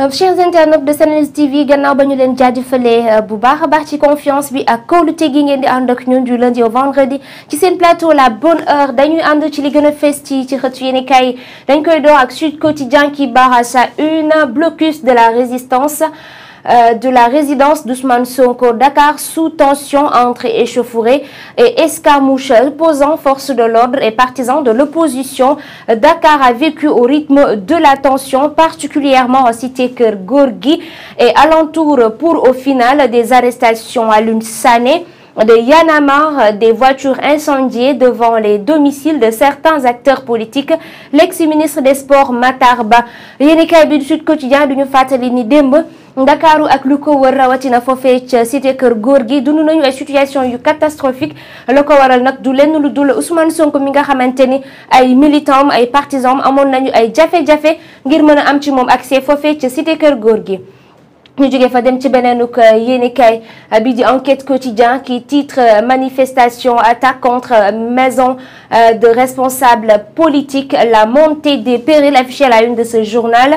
Chers internautes de Sennews TV gannaaw ba ñu leen jaajëfalee bu baax a baax ci confiance bi ak kóolute gi ngeen di ànd ak ñun du lundi au vendredi ci seen plateau la bonne heure dañuy ànd ci li gën a fees ci xëtu yéenekaay dañ koy door ak Sud Quotidien qui barre à sa une blocus de la résistance de la résidence d'Ousmane Sonko, Dakar sous tension entre échauffourées et escarmouches opposant forces de l'ordre et partisans de l'opposition. Dakar a vécu au rythme de la tension, particulièrement en cité Keur Gorgui et alentour pour au final des arrestations à Lune Sané, de Y'en a marre, des voitures incendiées devant les domiciles de certains acteurs politiques. L'ex-ministre des Sports Matar Ba yéenekaay bi du Sud Quotidien duñu fàttali ni démb Ndakaaru ak lu ko wër rawatina foofee ca cité Keur Gorgui dund nañu ay situation yu catastrophique la ko waral nag du lenn lu dul Ousmane Sonko mi nga xamante ni ay militants ay partisans amoon nañu ay jafe-jafe ngir mën a am ci moom accès foofee ca cité Keur Gorgui. ñu jógee fa dem ci beneenuk yéenekaay bi di Enquête Quotidien qui titre manifestation attaque contre maison de responsables politiques, la montée des périls affichée à la une de ce journal.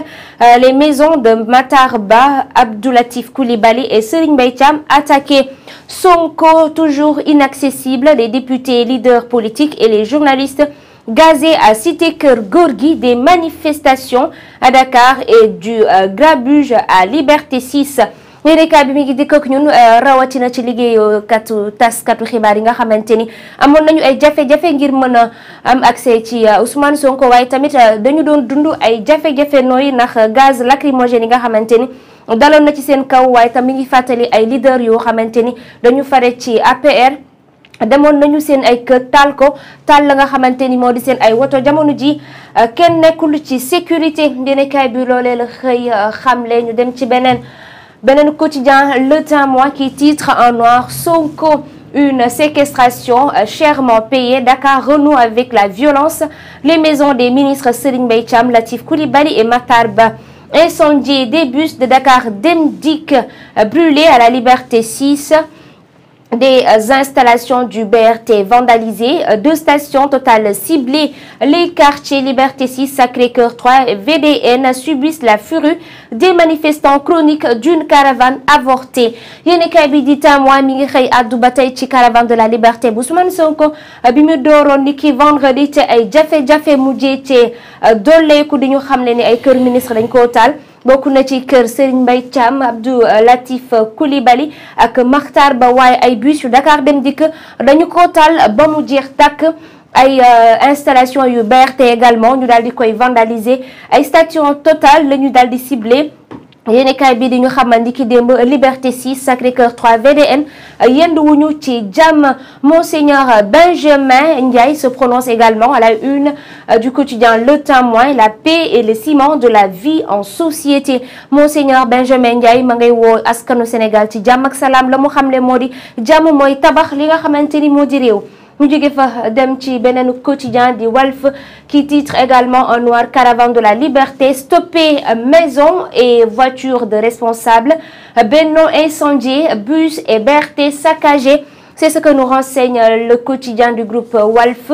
Les maisons de Matar Ba, Abdou Latif Coulibaly et Serigne Mbaye Thiam attaquées. Sonko toujours inaccessible, les députés, leaders politiques et les journalistes gazés à cité Keur Gorgui, des manifestations à Dakar et du grabuge à Liberté 6. yéenekaay bi mi ngi dikk ak ñun rawatina ci liggéeykatu taskatu xibaar yi nga xamante ni amoon nañu ay jafe-jafe ngir mën a am accès ci Ousmane Sonko waaye tamit dañu doon dund ay jafe-jafe nooyi ndax gaz lacrymogène yi nga xamante ni daloon na ci seen kaw waaye tam mi ngi fàttali ay leader yoo xamante ni dañu fare ci APR. demoon nañu seen ay kër taal ko taal la nga xamante ni moo di seen ay woto jamono ji kenn nekkul ci sécurité yéenekaay bi loolee la xëy xamle ñu dem ci beneen quotidien Le Témoin qui titre en noir Sonko une séquestration chèrement payée. Dakar renoue avec la violence. Les maisons des ministres Serigne Mbaye Thiam, Latif Coulibaly et Matar Ba incendiés. Des bus de Dakar Dem Dikk brûlés à la Liberté 6. Des installations du BRT vandalisées, 2 stations totales ciblées, les quartiers Liberté 6, Sacré-Cœur 3 et VDN subissent la furie des manifestants chroniques d'une caravane avortée. Yéenekaay bi di Témoin mi ngi xëy addu ba tey ci caravane de la liberté bu Ousmane Sonko bi mu dooroon ni ki vendredi te ay jafe-jafe mujjee ci dolleeku di ñu xam ne ni ay kër ministre dañ koo taal. bokk na ci kër Serigne Mbaye Thiam, Abdou Latif Coulibaly ak Makhtar Ba waaye ay bus yu Dakar Dem Dikk dañu ko taal ba mu jeex tàkk. ay installation yu BRT également ñu daal di koy vandaliser ay station Total la ñu daal di ciblé. yéenekaay bi di ñu xamal ni ki démb Liberté 6 Sacré-Cœur 3 VDN yendu wuñu ci jàmm. Monseigneur Benjamin Ndiaye se prononce également à la une du quotidien Le Témoin, la paix et le ciment de la vie en société. Monseigneur Benjamin Ndiaye ma ngay woo askanu Sénégal ci jàmm ak salaam la mu xamle moo di jàmm mooy tabax li nga xamante ni moo di réew. ñu jóge fa dem ci beneen quotidien di Walf qui titre également en noir caravane de la liberté stoppée, maisons et voitures de responsables, Benno incendiés, bus et BRT saccagés. C'est ce que nous renseigne le quotidien du groupe Walf.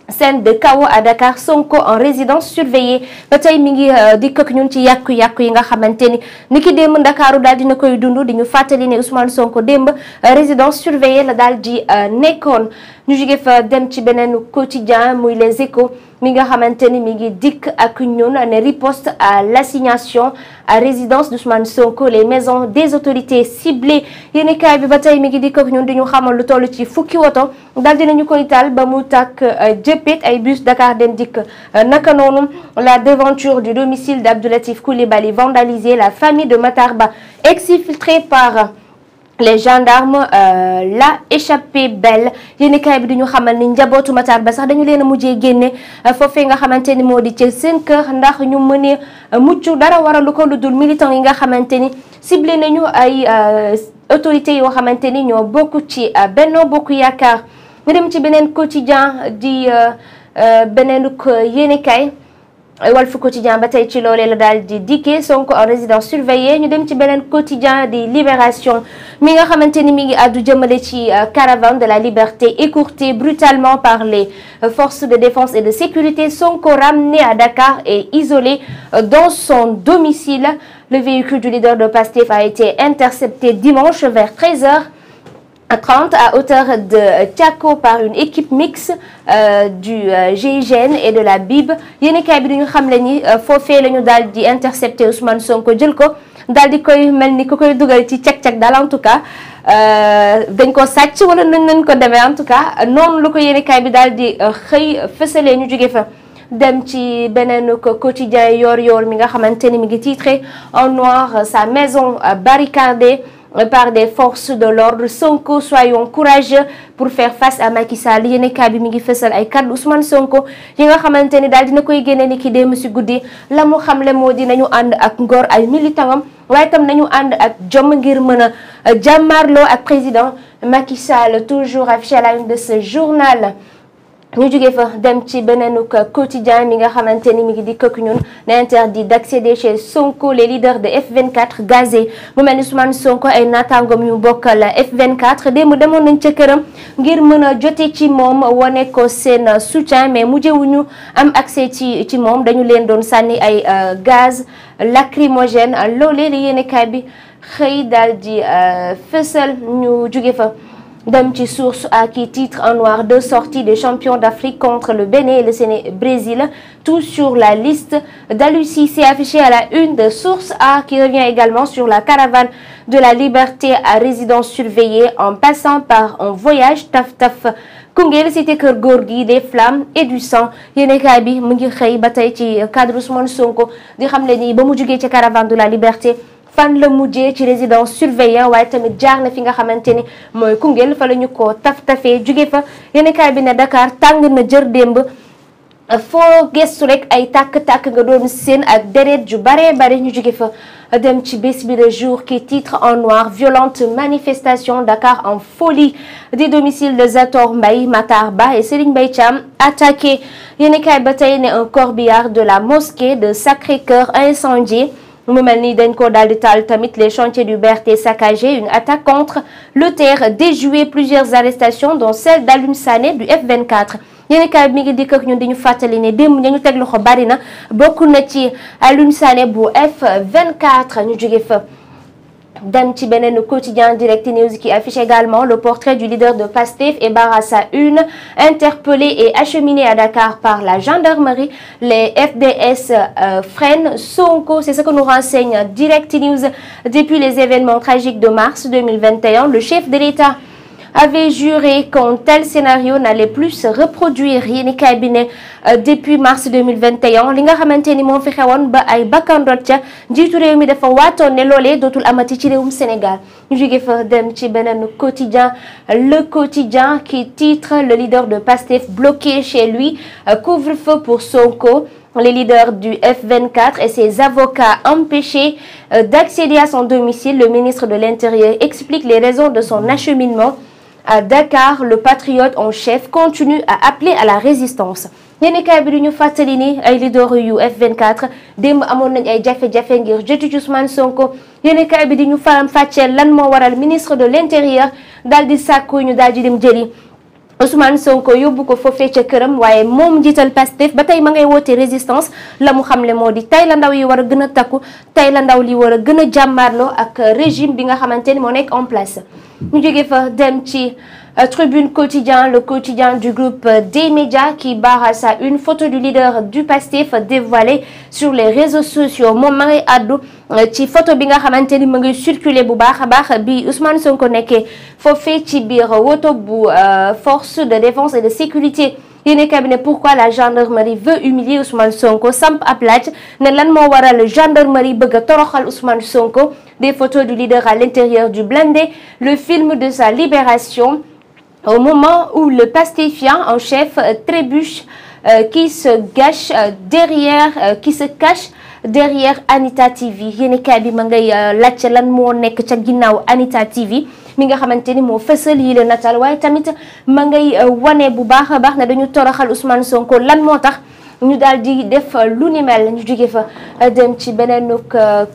Scène de chaos à Dakar, Sonko en résidence surveillée. ba tey mi ngi dikk ak ñun ci yàqu-yàqu yi nga xamante ni ki démb Ndakaaru daal dina koy dund di ñu fàttali ne Ousmane Sonko démb résidence surveillée la daal di nekkoon. ñu jóge fa dem ci beneen quotidien muy Les Échos mi nga xamante ni mi ngi dikk ak ñun ne riposte à l'assignation à résidence d'Ousmane Sonko, les maisons des autorités ciblées. yéenekaay bi ba tey mi ngi dikk ak ñun di ñu xamal lu toll ci fukki woto daal dinañu koy taal ba mu tàkk jëppit ay bus Dakar Dem Dikk. naka noonu la devanture du domicile d'Abdou Latif Coulibaly vandalisée, la famille de Matar Ba exfiltrée par les gendarmes l'a échappé belle. yéenekaay bi di ñu xamal ni njabootu Matar Ba sax dañu leen a mujjee génne foofee nga xamante ni moo di ci seen kër ndax ñu mënee mucc dara waralu ko lu dul militant yi nga xamante ni ciblé nañu ay autorités yoo xamante ni ñoo bokk ci Benno Bokk Yaakaar. ñu dem ci beneen quotidien di beneen yéenekaay Walf Quotidien ba tey ci loolee la daal di dikkee Sonko en résidence surveillée. ñu dem ci beneen quotidien di Libération mi nga xamante ni mi ngi àddu jëmale ci caravane de la liberté écourtée brutalement par les forces de défense et de sécurité. Sonko ramené à Dakar et isolé dans son domicile. Le véhicule du leader de Pastef a été intercepté dimanche vers 13h30 à hauteur de Thiako par une équipe mixte du GIGN et de la BIB. Yéenekaay bi dañu xam le ni foofee la ñu daal di intercepté Ousmane Sonko jël ko daal di koy mel ni ku koy dugal ci cag-cag daal en tout cas dañ ko sàcc wala nañ ko demee en tout cas noonu lu ko yéenekaay bi daal di xëy fësalee ñu jóge fa. dem ci beneen quotidien Yoor mi nga xamante ni mi ngi titré en noir sa maison barricadée par des forces de l'ordre. Sonko, soyons courageux pour faire face à Macky Sall. Yéenekaay bi mi ngi fësal ay kaddu Ousmane Sonko yi nga xamante ni daal dina koy génne ni ki démb si guddi la mu xamle moo di nañu ànd ak ngor ay militantam waaye tam nañu ànd ak jom ngir mën a jàmmarloo ak président Macky Sall, toujours affiché à la une de ce journal. ñu jógee fa dem ci beneen quotidien mi nga xamante ni mi ngi di këkk ñun ne interdit d'accéder chez Sonko les leaders de F24 gazés mu mel ni Ousmane Sonko ay naataangoom yu bokkal F24 démb demoon nañ ca këram ngir mën a jote ci moom wane ko seen soutien mais mujjewuñu am accès ci moom dañu leen doon sànni ay gaz lacrymogène loolee li yéenekaay bi xëy daal di fësal. ñu jóge fa dem ci Source A qui titre en noir deux sorties des champions d'Afrique contre le Bénin et le Brésil, tout sur la liste d'Aliou Cissé affiché à la une de Source A qui revient également sur la caravane de la liberté à résidence surveillée en passant par un voyage taf Koungheul cité Kër Gorgui des flammes et du sang. Yéenekaay bi mu ngi xëy ba tey ci cadre Ousmane Sonko di xam le ni ba mu jugee ci caravane de la liberté fan la mujjee ci résidence surveillée waaye tamit jaar na fi nga xamante ni mooy Koungheul fa la ñu ko tafee jóge fa. Yéenekaay bi ne Dakar tàng na jër démb foo gestu rek ay tàkk-tàkk nga doon seen ak deret ju bare ñu jóge fa. dem ci bés bi le jour qui titre en noir violente manifestation Dakar en folie des domiciles de Zator Mbaye, Matar Ba et Serigne Mbaye Thiam attaqué. Yéenekaay ba tey ne un corbillard de la mosquée de Sacré-Cœur incendié. mu mel ni dañ ko daal di taal tamit les chantiers du BRT saccagés, une attaque contre le terre déjoué, plusieurs arrestations dont celle d'Alioune Sané du F24. Yéenekaay bi mi ngi dikk ak ñun di ñu fàttali ne démb ñu teg loxo bari na bokk na ci Alioune Sané bu F24 ñu jóge fa. dem ci beneen quotidien Direct News qui affiche également le portrait du leader de Pastef et barre à sa une, interpellé et acheminé à Dakar par la gendarmerie. Les FDS freinent Sonko, c'est ce que nous renseigne Direct News. Depuis les événements tragiques de mars 2021, le chef de l'État avait juré qu'un tel scénario n'allait plus se reproduire. Yéenekaay bi ne depuis mars 2021 li nga xamante ni moo fi xewoon ba ay bakkandoot ca njiitu réew mi dafa waatoon ne loolee dootul amati ci réewum Sénégal. ñu jóge fa dem ci beneen quotidien, le quotidien qui titre le leader de Pastef bloqué chez lui, couvre-feu pour Sonko. Les leaders du F24 et ses avocats empêchés d'accéder à son domicile. Le ministre de l'Intérieur explique les raisons de son acheminement à Dakar. Le patriote en chef continue à appeler à la résistance. Yéenekaay bi du ñu fàttali ni ay leader yu F24 démb amoon nañ ay jafe-jafe ngir jotu ci Ousmane Sonko. Yéenekaay bi di ñu faram fàcceel lan moo waral ministre de l'Intérieur daal di sàkku ñu daal di dem jëli Ousmane Sonko yóbbu ko foofee ca këram waaye moom jiital Pastef ba tey ma ngay woote résistance. la mu xamle moo di tey la ndaw yi war a gën a takku tey la ndaw li war a gën a jàmmarloo ak régime bi nga xamante ni moo nekk en place. ñu jóge fa dem ci Tribune Quotidien, le quotidien du groupe des médias qui barre à sa une photo du leader du Pastef dévoilée sur les réseaux sociaux. moom ma ngay àddu ci photo bi nga xamante ni ma ngay circuler bu baax a baax bi Ousmane Sonko nekkee foofee ci biir woto bu force de défense et de sécurité. Yéenekaay bi ne pourquoi la gendarmerie veut humilier Ousmane Sonko, samp ab laaj ne lan moo waral gendarmerie bëgg a toroxal Ousmane Sonko. Des photos du leader à l'intérieur du blindé, le film de sa libération au moment où le pastéfien en chef trébuche, qui se cache derrière Anita TV. Yéenekaay bi ma ngay laajte lan moo nekk ca ginnaaw Anita TV mi nga xamante ni moo fësal yi la nataal waaye tamit ma ngay wane bu baax a baax ne dañu toroxal Ousmane Sonko lan moo tax ñu daal di def lu ni mel. ñu jóge fa dem ci beneen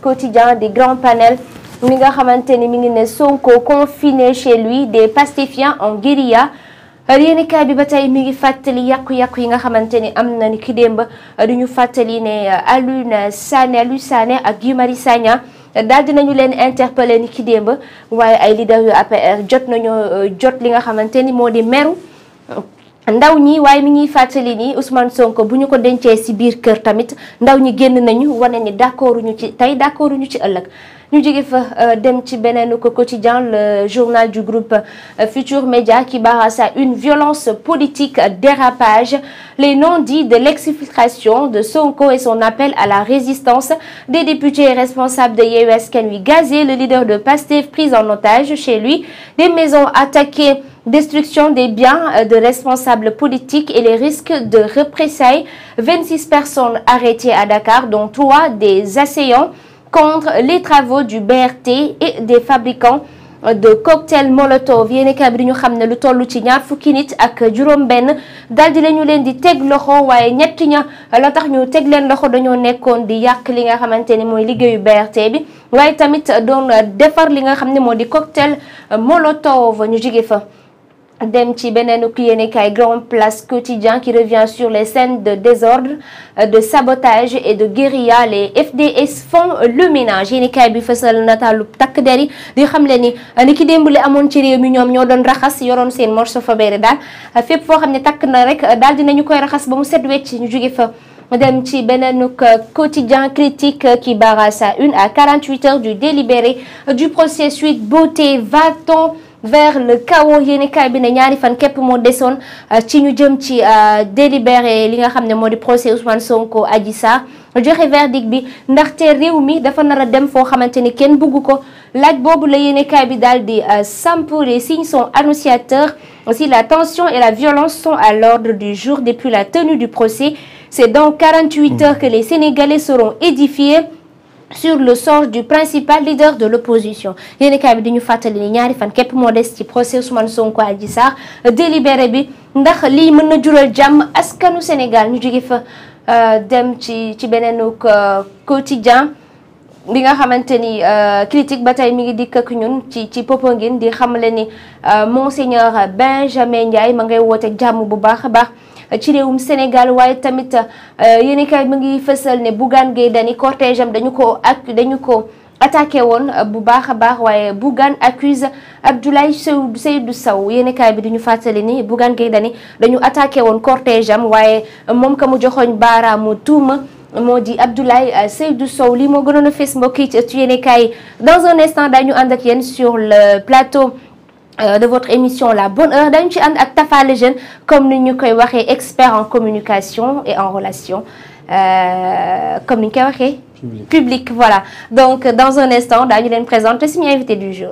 quotidien di grand panel mi nga xamante ni mi ngi ne Sonko confiné chez lui, des pastéfiens en guérilla. yéenekaay bi ba tey mi ngi fàttali yàqu-yàqu yi nga xamante ni am na ni ki démb du ñu fàttali ne Aliou Sané ak Guy Marius Sagna daal dinañu leen interpellé ni ki démb waaye ay leader yu APR jot li nga xamante ni moo di meru ndaw ñi waaye mi ngi fàttali ni Ousmane Sonko bu ñu ko dencee ci biir kër tamit ndaw ñi génn nañu wane ni d'accorduñu ci tey d'accorduñu ci ëllëg ñu jóge fa dem ci beneen ko quotidien le journal du groupe Futur Média qui barre à une violence politique dérapage les non-dits de l'exfiltration de Sonko et son appel à la résistance des députés et responsables de Yewwi Askan Wi gazé le leader de Pastef pris en otage chez lui des maisons attaquées destruction des biens de responsables politiques et les risques de représailles 26 personnes arrêtées à Dakar dont 3 des assaillants contre les travaux du BRT et des fabricants de cocktails Molotov yéenekaay bi ñu xam ne lu toll ci ñaar fukki nit ak juróom-benn daal di lañu leen di teg loxo waaye ñetti ña la tax ñu teg leen loxo dañoo nekkoon di yàq li nga xamante ni mooy liggéeyu BRT bi waaye tamit doon defar li nga xam ne moo di cocktail Molotov ñu jóge fa. dem ci beneen yéenekaay Grand Place Quotidien qui revient sur les scènes de désordre de sabotage et de guérilla les FDS font le ménage yéenekaay bi fësal nataalu takk der yi di xam le ni ki démb li amoon ci réew mi ñoom ñoo doon raxas yoroon seen morceau fa beere daal fépp foo xam ne takk na rek daal dinañu koy raxas ba mu set wecc ñu jóge fa dem ci beneen quotidien critique qui barre sa une à 48 heures du délibéré du procès Sweet Beauté va-t-on vers le chaos yéenekaay bi ne ñaari fan képp moo desoon ci ñu jëm ci délibéré li nga xam ne moo di procès Ousmane Sonko Adji Sarr joxe verdict bi ndaxte réew mi dafa nar a dem foo xamante ni kenn bugg ko laaj boobu la yéenekaay bi daal di samp les signes sont annonciateurs aussi la tension et la violence sont à l'ordre du jour depuis la tenue du procès c'est dans 48 heures que les Sénégalais seront édifiés sur le sort du principal leader de l'opposition yéenekaay bi di ñu fàttali ni ñaari fan képp moo des ci procès Ousmane Sonko Adji Sarr délibéré bi ndax lii mën na jural jàmm askanu Sénégal ñu jóge fa dem ci beneen quotidien bi nga xamante ni critique ba tey mi ngi dikk ak ñun ci Popenguine di xamle ni Monseigneur Benjamin Ndiaye ma ngay woote jàmm bu baax a baax ci réewum Sénégal waaye tamit yéenekaay mi ngi fësal ne Bougane Gueye Dany cortège am dañu ko attaqué woon bu baax a baax waaye Bougane accuse Abdoulaye Seydou Sow yéenekaay bi duñu fàttali ni Bougane Gueye Dany dañu attaqué woon cortège am waaye moom ka mu joxoñ baaraamu tuuma moo di Abdoulaye Seydou Sow lii moo gënoon a fees mbokk yi ci yéenekaay dans un instant dañu ànd ak yéen sur le plateau de votre émission La Bonne Heure dañu ci ànd ak Tafa le jeune comme ni ñu koy waxee expert en communication et en relation comme ni ñu koy waxee public voilà donc dans un instant daañu leen présenter suñu invité du jour